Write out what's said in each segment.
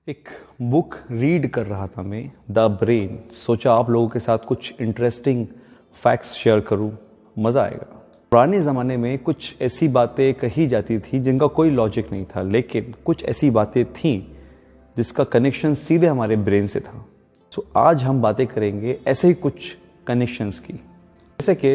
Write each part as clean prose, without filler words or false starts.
एक book read कर रहा था मैं, द ब्रेन। सोचा आप लोगों के साथ कुछ इंटरेस्टिंग फैक्ट्स शेयर करूं, मज़ा आएगा। पुराने ज़माने में कुछ ऐसी बातें कही जाती थी जिनका कोई लॉजिक नहीं था, लेकिन कुछ ऐसी बातें थीं जिसका कनेक्शन सीधे हमारे ब्रेन से था। तो आज हम बातें करेंगे ऐसे ही कुछ कनेक्शंस की, जैसे कि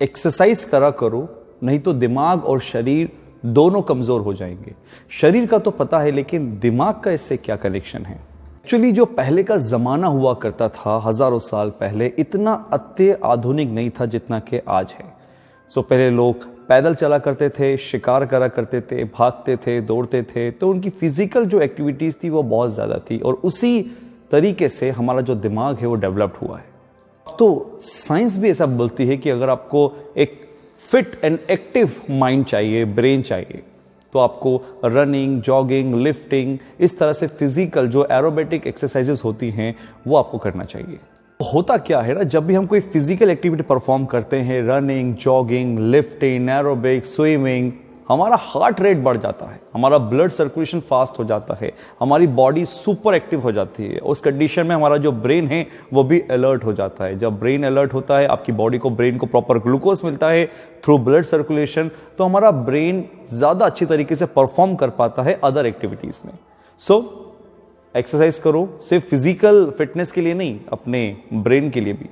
एक्सरसाइज करा करो, नहीं तो दिमाग और शरीर दोनों कमजोर हो जाएंगे। शरीर का तो पता है, लेकिन दिमाग का इससे क्या कनेक्शन है? एक्चुअली जो पहले का जमाना हुआ करता था, हजारों साल पहले, इतना अत्य आधुनिक नहीं था जितना कि आज है। पहले लोग पैदल चला करते थे, शिकार करा करते थे, भागते थे, दौड़ते थे, तो उनकी फिजिकल जो एक्टिविटीज थी वो बहुत ज्यादा थी, और उसी तरीके से हमारा जो दिमाग है वो डेवलप्ड हुआ है। तो साइंस भी ऐसा बोलती है कि अगर आपको एक फिट एंड एक्टिव माइंड चाहिए, ब्रेन चाहिए, तो आपको रनिंग, जॉगिंग, लिफ्टिंग, इस तरह से फिजिकल जो एरोबेटिक एक्सरसाइजेस होती हैं वो आपको करना चाहिए। होता क्या है ना, जब भी हम कोई फिजिकल एक्टिविटी परफॉर्म करते हैं, running, jogging, lifting, aerobic, swimming, हमारा हार्ट रेट बढ़ जाता है, हमारा ब्लड सर्कुलेशन फास्ट हो जाता है, हमारी बॉडी सुपर एक्टिव हो जाती है। उस कंडीशन में हमारा जो ब्रेन है वो भी अलर्ट हो जाता है। जब ब्रेन अलर्ट होता है, आपकी बॉडी को, ब्रेन को प्रॉपर ग्लूकोज मिलता है थ्रू ब्लड सर्कुलेशन, तो हमारा ब्रेन ज्यादा अच्छी तरीके से परफॉर्म कर पाता है अदर एक्टिविटीज में। एक्सरसाइज करो, सिर्फ फिजिकल फिटनेस के लिए नहीं, अपने ब्रेन के लिए भी।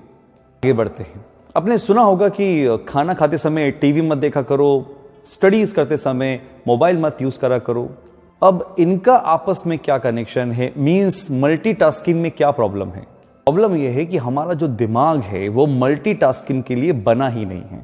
आगे बढ़ते हैं। आपने सुना होगा कि खाना खाते समय टीवी मत देखा करो, स्टडीज करते समय मोबाइल मत यूज करा करो। अब इनका आपस में क्या कनेक्शन है? मींस मल्टीटास्किंग में क्या प्रॉब्लम है? प्रॉब्लम यह है कि हमारा जो दिमाग है वो मल्टीटास्किंग के लिए बना ही नहीं है।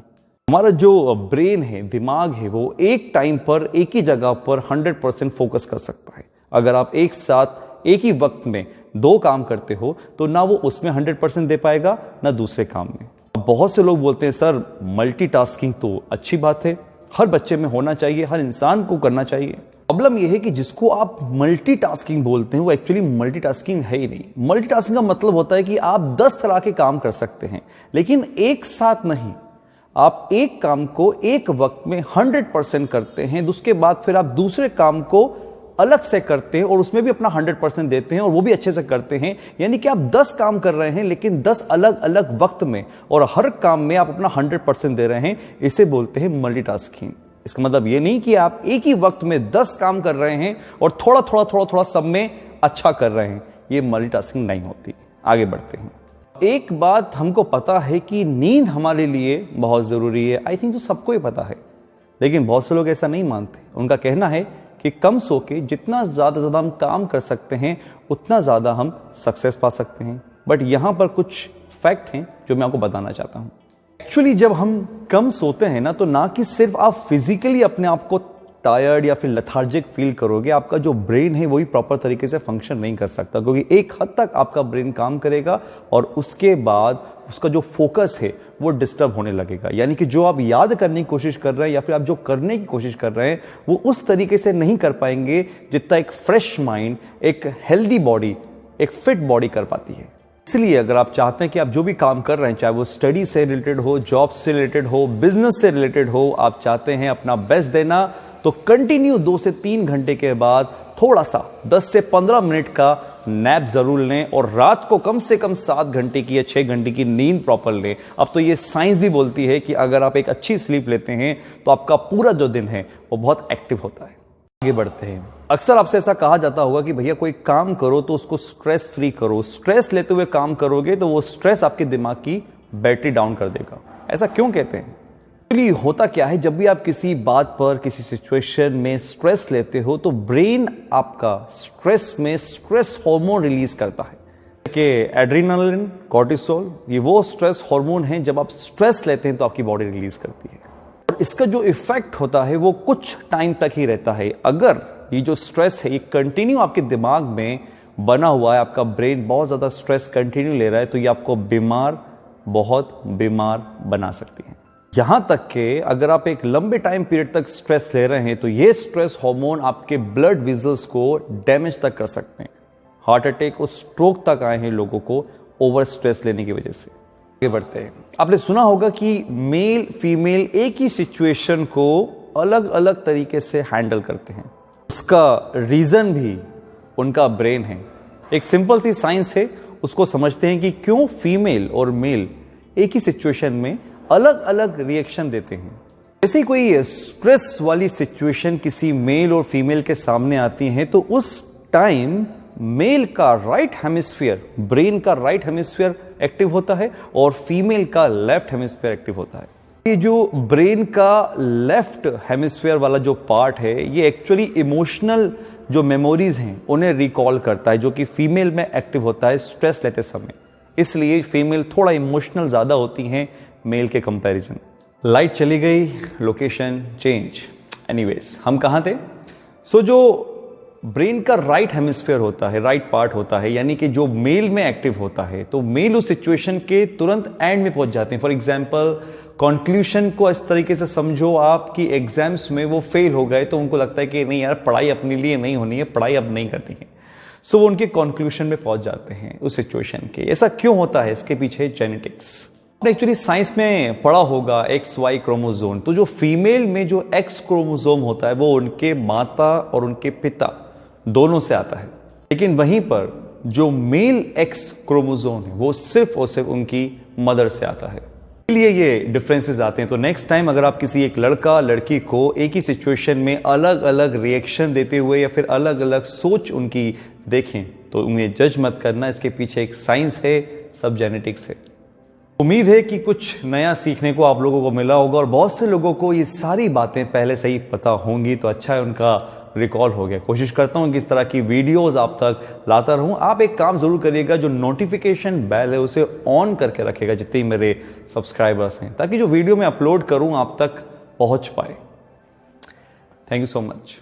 हमारा जो ब्रेन है, दिमाग है, वो एक टाइम पर एक ही जगह पर 100% फोकस कर सकता है। अगर आप एक साथ एक ही वक्त में दो काम करते हो तो ना वो उसमें 100% दे पाएगा, ना दूसरे काम में। बहुत से लोग बोलते हैं सर मल्टीटास्किंग तो अच्छी बात है, हर बच्चे में होना चाहिए, हर इंसान को करना चाहिए। प्रॉब्लम यह है कि जिसको आप मल्टीटास्किंग बोलते हैं वो एक्चुअली मल्टीटास्किंग है ही नहीं। मल्टीटास्किंग का मतलब होता है कि आप 10 तरह के काम कर सकते हैं, लेकिन एक साथ नहीं। आप एक काम को एक वक्त में 100% करते हैं, उसके बाद फिर आप दूसरे काम को अलग से करते हैं और उसमें भी अपना 100% देते हैं, और वो भी अच्छे से करते हैं। यानी कि आप 10 काम कर रहे हैं, लेकिन 10 अलग अलग वक्त में, और हर काम में आप अपना 100% दे रहे हैं। इसे बोलते हैं मल्टीटास्किंग। इसका मतलब ये नहीं कि आप एक ही वक्त में 10 काम कर रहे हैं और थोड़ा थोड़ा थोड़ा थोड़ा सब में अच्छा कर रहे हैं। ये मल्टीटास्किंग नहीं होती। आगे बढ़ते हैं। एक बात हमको पता है कि नींद हमारे लिए बहुत जरूरी है। आई थिंक तो सबको ही पता है, लेकिन बहुत से लोग ऐसा नहीं मानते। उनका कहना है कि कम सो के जितना ज्यादा हम काम कर सकते हैं, उतना ज्यादा हम सक्सेस पा सकते हैं। बट यहां पर कुछ फैक्ट हैं जो मैं आपको बताना चाहता हूं। एक्चुअली जब हम कम सोते हैं ना, तो ना कि सिर्फ आप फिजिकली अपने आप को टायर्ड या फिर लेथार्जिक फील करोगे, आपका जो ब्रेन है वही प्रॉपर तरीके से फंक्शन नहीं कर सकता, क्योंकि एक हद तक आपका ब्रेन काम करेगा और उसके बाद उसका जो फोकस है वो डिस्टर्ब होने लगेगा। यानी कि जो आप याद करने की कोशिश कर रहे हैं या फिर आप जो करने की कोशिश कर रहे हैं वो उस तरीके से नहीं कर पाएंगे जितना एक फ्रेश माइंड, एक हेल्दी बॉडी, एक फिट बॉडी कर पाती है। इसलिए अगर आप चाहते हैं कि आप जो भी काम कर रहे हैं, चाहे वो स्टडी से रिलेटेड हो, जॉब से रिलेटेड हो, बिजनेस से रिलेटेड हो, आप चाहते हैं अपना बेस्ट देना, तो कंटिन्यू 2 से 3 घंटे के बाद थोड़ा सा 10 से 15 मिनट का नैप जरूर लें, और रात को कम से कम 7 घंटे की या 6 घंटे की नींद प्रॉपर लें। अब तो ये साइंस भी बोलती है कि अगर आप एक अच्छी स्लीप लेते हैं तो आपका पूरा जो दिन है वो बहुत एक्टिव होता है। आगे बढ़ते हैं। अक्सर आपसे ऐसा कहा जाता होगा कि भैया कोई काम करो तो उसको स्ट्रेस फ्री करो। स्ट्रेस लेते हुए काम करोगे तो वो स्ट्रेस आपके दिमाग की बैटरी डाउन कर देगा। ऐसा क्यों कहते हैं? होता क्या है, जब भी आप किसी बात पर, किसी सिचुएशन में स्ट्रेस लेते हो तो ब्रेन आपका स्ट्रेस में स्ट्रेस हार्मोन रिलीज करता है कि एड्रेनालिन, कॉर्टिसोल। ये वो स्ट्रेस हार्मोन है, जब आप स्ट्रेस लेते हैं तो आपकी बॉडी रिलीज करती है, और इसका जो इफेक्ट होता है वो कुछ टाइम तक ही रहता है। अगर ये जो स्ट्रेस है ये कंटिन्यू आपके दिमाग में बना हुआ है, आपका ब्रेन बहुत ज्यादा स्ट्रेस कंटिन्यू ले रहा है, तो ये आपको बहुत बीमार बना सकती है। यहां तक कि अगर आप एक लंबे टाइम पीरियड तक स्ट्रेस ले रहे हैं तो ये स्ट्रेस हार्मोन आपके ब्लड वेसल्स को डैमेज तक कर सकते हैं। हार्ट अटैक और स्ट्रोक तक आए हैं लोगों को ओवर स्ट्रेस लेने की वजह से। आगे बढ़ते हैं। आपने सुना होगा कि मेल फीमेल एक ही सिचुएशन को अलग अलग तरीके से हैंडल करते हैं। उसका रीजन भी उनका ब्रेन है। एक सिंपल सी साइंस है, उसको समझते हैं कि क्यों फीमेल और मेल एक ही सिचुएशन में अलग अलग रिएक्शन देते हैं। जैसे कोई स्ट्रेस वाली सिचुएशन किसी मेल और फीमेल के सामने आती है तो उस टाइम मेल का राइट हेमिस्फीयर, ब्रेन का राइट हेमिस्फीयर एक्टिव होता है और फीमेल का लेफ्ट हेमिस्फीयर एक्टिव होता है। ये जो ब्रेन का लेफ्ट हेमिस्फीयर वाला जो पार्ट है ये एक्चुअली इमोशनल जो मेमोरीज हैं उन्हें रिकॉल करता है, जो कि फीमेल में एक्टिव होता है स्ट्रेस लेते समय। इसलिए फीमेल थोड़ा इमोशनल ज्यादा होती हैं मेल के कंपैरिजन। लाइट चली गई, लोकेशन चेंज। एनीवेज, हम कहां थे? जो ब्रेन का राइट हेमिस्फीयर होता है, राइट पार्ट होता है, यानी कि जो मेल में एक्टिव होता है, तो मेल उस सिचुएशन के तुरंत एंड में पहुंच जाते हैं। फॉर एग्जाम्पल, कंक्लूजन को इस तरीके से समझो आप कि एग्जाम्स में वो फेल हो गए तो उनको लगता है कि नहीं यार, पढ़ाई अपने लिए नहीं होनी है, पढ़ाई अब नहीं करनी है। सो वो उनके कंक्लूजन में पहुंच जाते हैं उस सिचुएशन के। ऐसा क्यों होता है? इसके पीछे जेनेटिक्स। आपने एक्चुअली साइंस में पढ़ा होगा XY क्रोमोसोम। तो जो फीमेल में जो X क्रोमोसोम होता है वो उनके माता और उनके पिता दोनों से आता है, लेकिन वहीं पर जो मेल X क्रोमोसोम है वो सिर्फ और सिर्फ उनकी मदर से आता है। इसलिए ये डिफरेंसेस आते हैं। तो नेक्स्ट टाइम अगर आप किसी एक लड़का लड़की को एक ही सिचुएशन में अलग अलग रिएक्शन देते हुए या फिर अलग अलग सोच उनकी देखें तो उन्हें जज मत करना, इसके पीछे एक साइंस है, सब जेनेटिक्स है। उम्मीद है कि कुछ नया सीखने को आप लोगों को मिला होगा और बहुत से लोगों को ये सारी बातें पहले से ही पता होंगी, तो अच्छा है उनका रिकॉल हो गया। कोशिश करता हूं कि इस तरह की वीडियोस आप तक लाता रहूं। आप एक काम जरूर करिएगा, जो नोटिफिकेशन बेल है उसे ऑन करके रखिएगा जितने मेरे सब्सक्राइबर्स हैं, ताकि जो वीडियो मैं अपलोड करूं आप तक पहुंच पाए। Thank you so much.